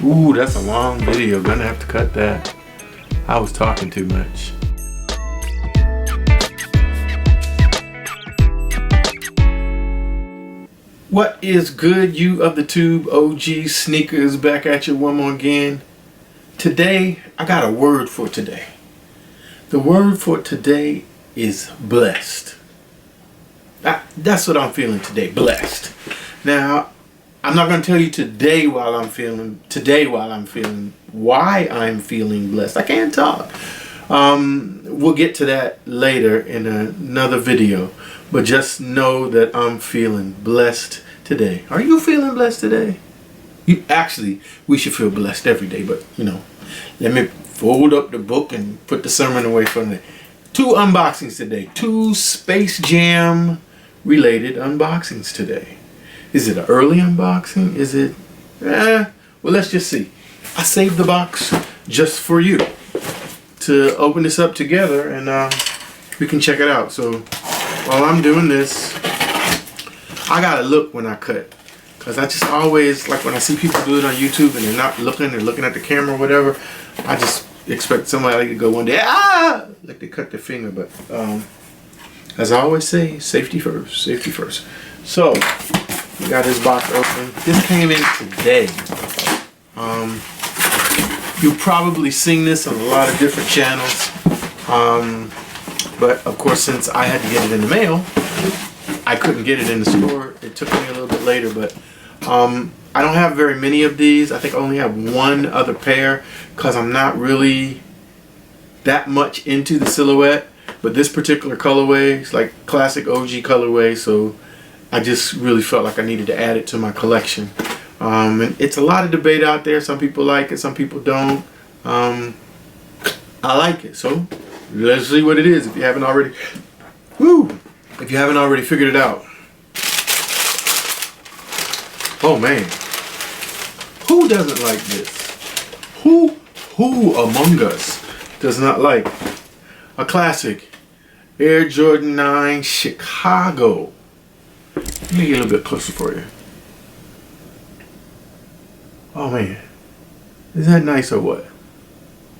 Ooh, that's a long video. Gonna have to cut that. I was talking too much. What is good, you of the tube? OG Sneakers back at you one more again. Today, I got a word for today. The word for today is blessed. That's what I'm feeling today, blessed. Now, I'm not going to tell you today why I'm feeling blessed. I can't talk. We'll get to that later in another video. But just know that I'm feeling blessed today. Are you feeling blessed today? We should feel blessed every day. But, let me fold up the book and put the sermon away from there. 2 unboxings today. 2 Space Jam related unboxings today. Is it an early unboxing? Is it? Well, let's just see. I saved the box just for you to open this up together and we can check it out. So while I'm doing this, I gotta look when I cut, because I just always, like when I see people do it on YouTube and they're not looking, they're looking at the camera or whatever, I just expect somebody to go one day, like they cut their finger. But as I always say, safety first, safety first. So we got this box open. This came in today. You've probably seen this on a lot of different channels. But of course, since I had to get it in the mail, I couldn't get it in the store. It took me a little bit later, but I don't have very many of these. I think I only have 1 other pair because I'm not really that much into the silhouette. But this particular colorway is like classic OG colorway, so I just really felt like I needed to add it to my collection. And it's a lot of debate out there. Some people like it, some people don't. I like it, so let's see what it is. If you haven't already, figured it out. Oh man, who doesn't like this? Who among us does not like a classic Air Jordan 9 Chicago? Let me get a little bit closer for you. Oh man, is that nice or what?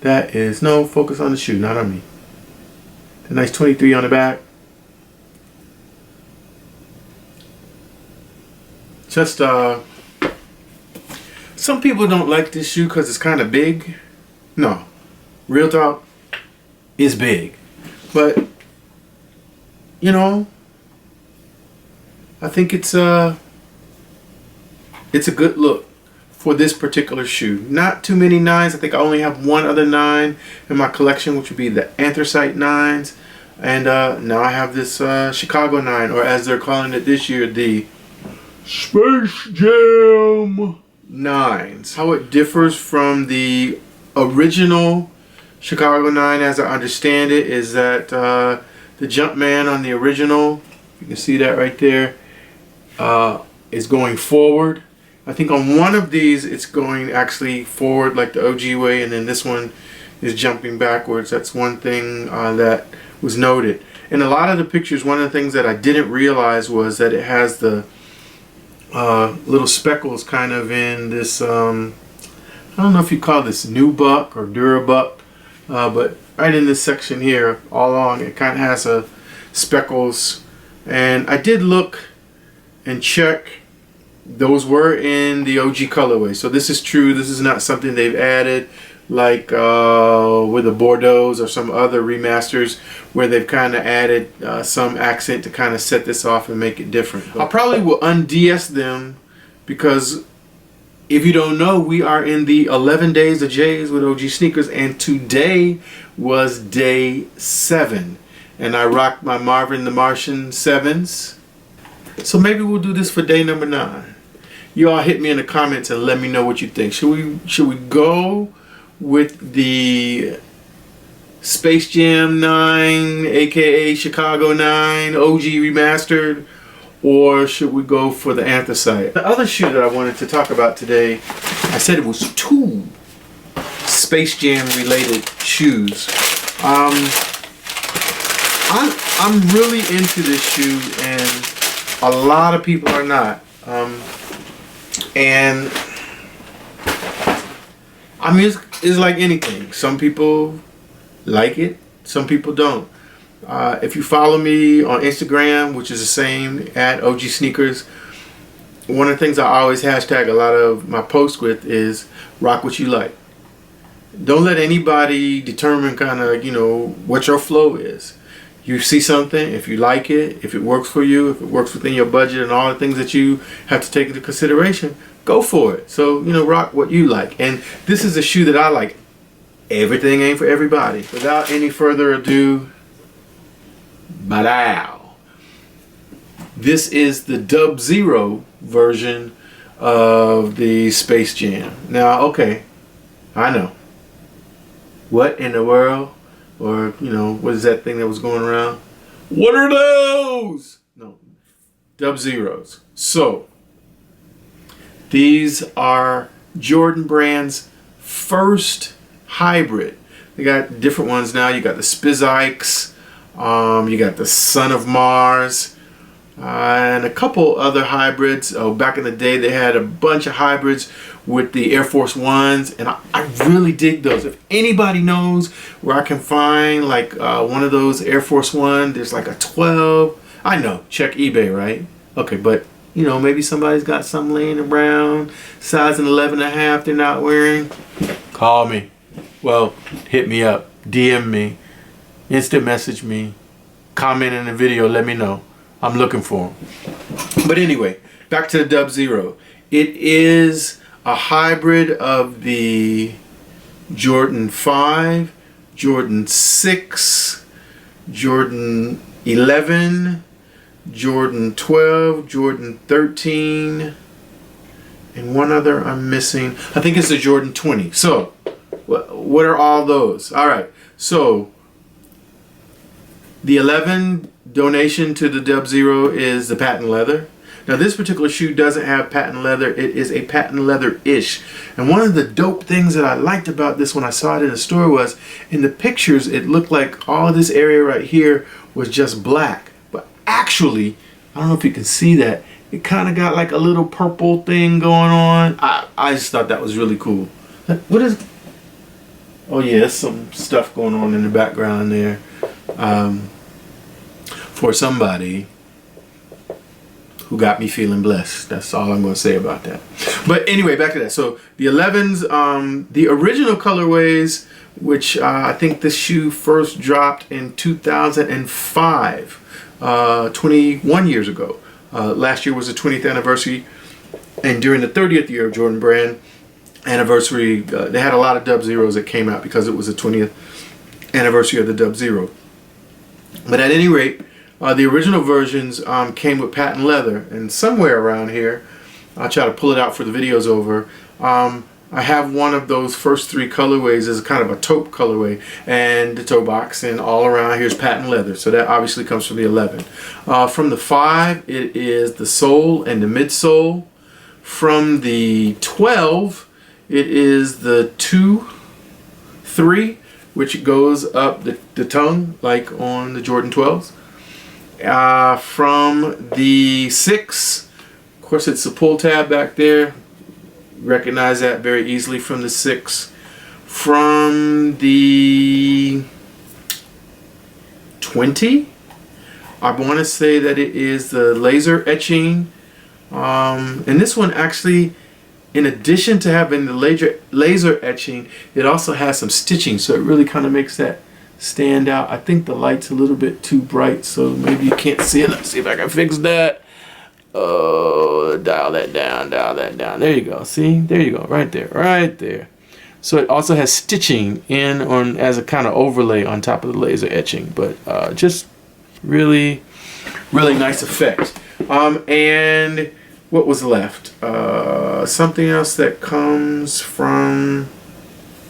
That is, no, focus on the shoe, not on me. The nice 23 on the back. Just some people don't like this shoe because it's kind of big. No, real talk, it's big, but I think it's a good look for this particular shoe. Not too many 9s. I think I only have 1 other 9 in my collection, which would be the Anthracite 9s. And now I have this Chicago 9, or as they're calling it this year, the Space Jam 9s. How it differs from the original Chicago 9, as I understand it, is that the Jumpman on the original, you can see that right there, is going forward. I think on one of these it's going actually forward like the OG way, and then this one is jumping backwards. That's one thing that was noted. In a lot of the pictures, one of the things that I didn't realize was that it has the little speckles kind of in this, I don't know if you call this nubuck or durabuck, but right in this section here, all along, it kind of has a speckles. And I did look and check. Those were in the OG colorway, so this is true. This is not something they've added like with the Bordeaux or some other remasters where they've kind of added some accent to kind of set this off and make it different. I probably will unds them, because if you don't know, we are in the 11 days of J's with OG Sneakers, and today was day 7, and I rocked my Marvin the Martian 7s. So maybe we'll do this for day number 9. You all hit me in the comments and let me know what you think. Should we go with the Space Jam 9, aka Chicago 9, OG remastered, or should we go for the Anthracite? The other shoe that I wanted to talk about today, I said it was 2 Space Jam related shoes. I'm really into this shoe, and a lot of people are not. And I mean, it's like anything. Some people like it, some people don't. If you follow me on Instagram, which is the same at OG Sneakers, one of the things I always hashtag a lot of my posts with is rock what you like. Don't let anybody determine kind of, you know, what your flow is. You see something, if you like it, if it works for you, if it works within your budget and all the things that you have to take into consideration, go for it. So, you know, rock what you like. And this is a shoe that I like. Everything ain't for everybody. Without any further ado, badao. This is the Dub Zero version of the Space Jam. Now, okay, I know. What in the world? Or, you know, what is that thing that was going around? What are those? No, Dub Zeros. So, these are Jordan Brand's first hybrid. They got different ones now. You got the Spizikes, you got the Son of Mars, and a couple other hybrids. Oh, back in the day, they had a bunch of hybrids with the Air Force Ones, and I really dig those. If anybody knows where I can find like one of those Air Force One, there's like a 12. I know, check eBay, right? Okay, but you know, maybe somebody's got some laying around, size an 11.5 they're not wearing. Call me. Well, hit me up, DM me, instant message me, comment in the video, let me know. I'm looking for them. But anyway, back to the Dub Zero. It is a hybrid of the Jordan 5, Jordan 6, Jordan 11, Jordan 12, Jordan 13, and one other I'm missing. I think it's the Jordan 20. So, what are all those? All right, so the 11 donation to the Dub Zero is the patent leather. Now this particular shoe doesn't have patent leather. It is a patent leather-ish. And one of the dope things that I liked about this when I saw it in the store was in the pictures it looked like all of this area right here was just black. But actually, I don't know if you can see that, it kind of got like a little purple thing going on. I just thought that was really cool. What is... Oh yeah, there's some stuff going on in the background there. For somebody who got me feeling blessed. That's all I'm going to say about that. But anyway, back to that. So the 11s, the original colorways, which I think this shoe first dropped in 2005, 21 years ago. Last year was the 20th anniversary, and during the 30th year of Jordan Brand anniversary, they had a lot of Dub Zeros that came out because it was the 20th anniversary of the Dub Zero. But at any rate, the original versions came with patent leather, and somewhere around here, I'll try to pull it out for the videos over, I have one of those first three colorways as kind of a taupe colorway, and the toe box, and all around here's patent leather. So that obviously comes from the 11. From the 5, it is the sole and the midsole. From the 12, it is the 2, 3, which goes up the tongue like on the Jordan 12s. From the 6, of course it's a pull tab back there. Recognize that very easily from the 6. From the 20, I want to say that it is the laser etching. And this one actually, in addition to having the laser etching, it also has some stitching, so it really kind of makes that stand out. I think the light's a little bit too bright, so maybe you can't see it. Let's see if I can fix that. Oh, dial that down, dial that down. There you go. See? There you go. Right there. Right there. So it also has stitching in on as a kind of overlay on top of the laser etching, but just really, really nice effect. And what was left? Something else that comes from...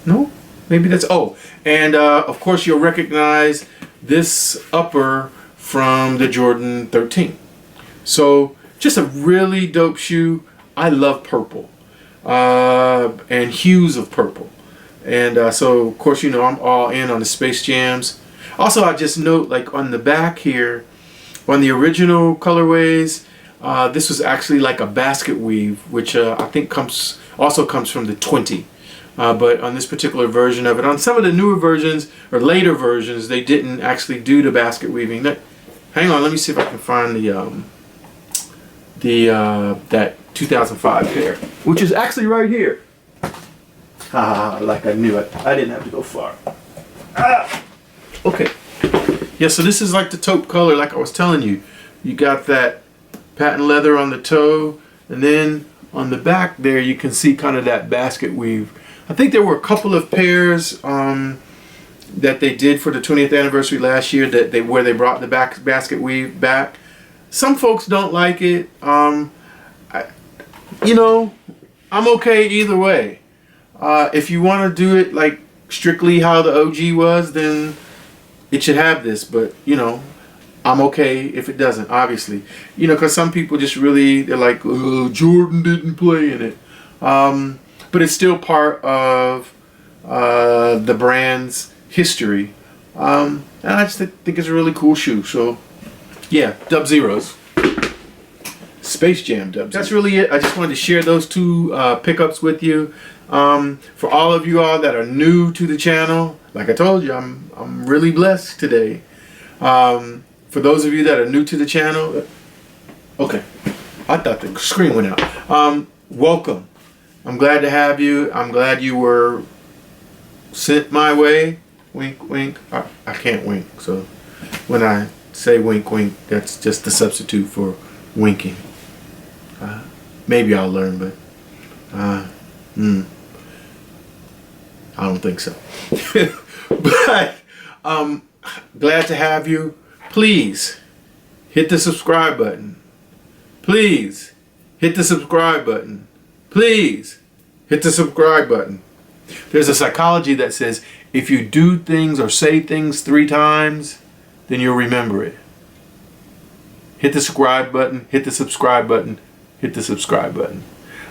No? Maybe that's... Oh, and of course you'll recognize this upper from the Jordan 13. So just a really dope shoe. I love purple and hues of purple. And so of course, you know, I'm all in on the Space Jams. Also, I just note, like on the back here, on the original colorways, this was actually like a basket weave, which I think also comes from the 20. but on this particular version of it, on some of the newer versions or later versions, they didn't actually do the basket weaving. Hang on, let me see if I can find that 2005 pair, which is actually right here. Like I knew it. I didn't have to go far. Okay. Yeah, so this is like the taupe color, like I was telling you. You got that patent leather on the toe, and then on the back there you can see kind of that basket weave. I think there were a couple of pairs that they did for the 20th anniversary last year where they brought the basket weave back. Some folks don't like it. You know, I'm okay either way. If you want to do it like strictly how the OG was, then it should have this. But you know, I'm okay if it doesn't. Obviously, you know, because some people just really, they're like, oh, Jordan didn't play in it. But it's still part of the brand's history. And I just think it's a really cool shoe. So yeah, Dub Zeros. Space Jam Dub Zeros. That's really it. I just wanted to share those two pickups with you. For all of you all that are new to the channel, like I told you, I'm really blessed today. For those of you that are new to the channel, okay, I thought the screen went out. Welcome. I'm glad to have you. I'm glad you were sent my way. Wink, wink. I can't wink, so when I say wink, wink, that's just the substitute for winking. Maybe I'll learn, but I don't think so. But glad to have you. Please hit the subscribe button. Please hit the subscribe button. Please hit the subscribe button. There's a psychology that says if you do things or say things 3 times, then you'll remember it. Hit the subscribe button, hit the subscribe button, hit the subscribe button.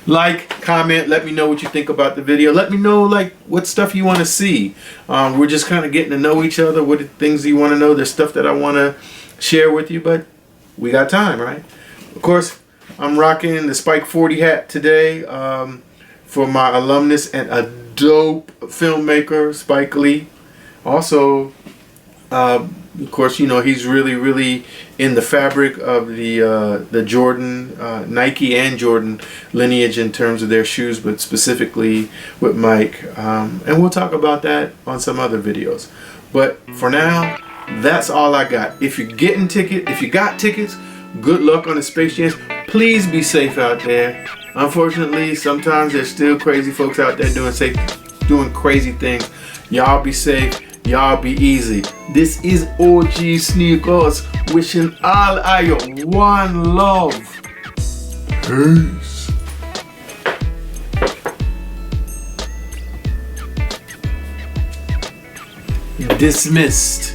Like, comment, let me know what you think about the video. Let me know like what stuff you want to see. We're just kind of getting to know each other. What things do you want to know? There's stuff that I want to share with you, but we got time, right? Of course, I'm rocking the Spike 40 hat today for my alumnus and a dope filmmaker, Spike Lee. Also, of course, you know, he's really in the fabric of the Jordan, Nike and Jordan lineage in terms of their shoes, but specifically with Mike. And we'll talk about that on some other videos. But for now, that's all I got. If you're getting if you got tickets, good luck on the Space Jams. Please be safe out there. Unfortunately, sometimes there's still crazy folks out there doing crazy things. Y'all be safe. Y'all be easy. This is OG Sneakers wishing all of you one love. Peace. Dismissed.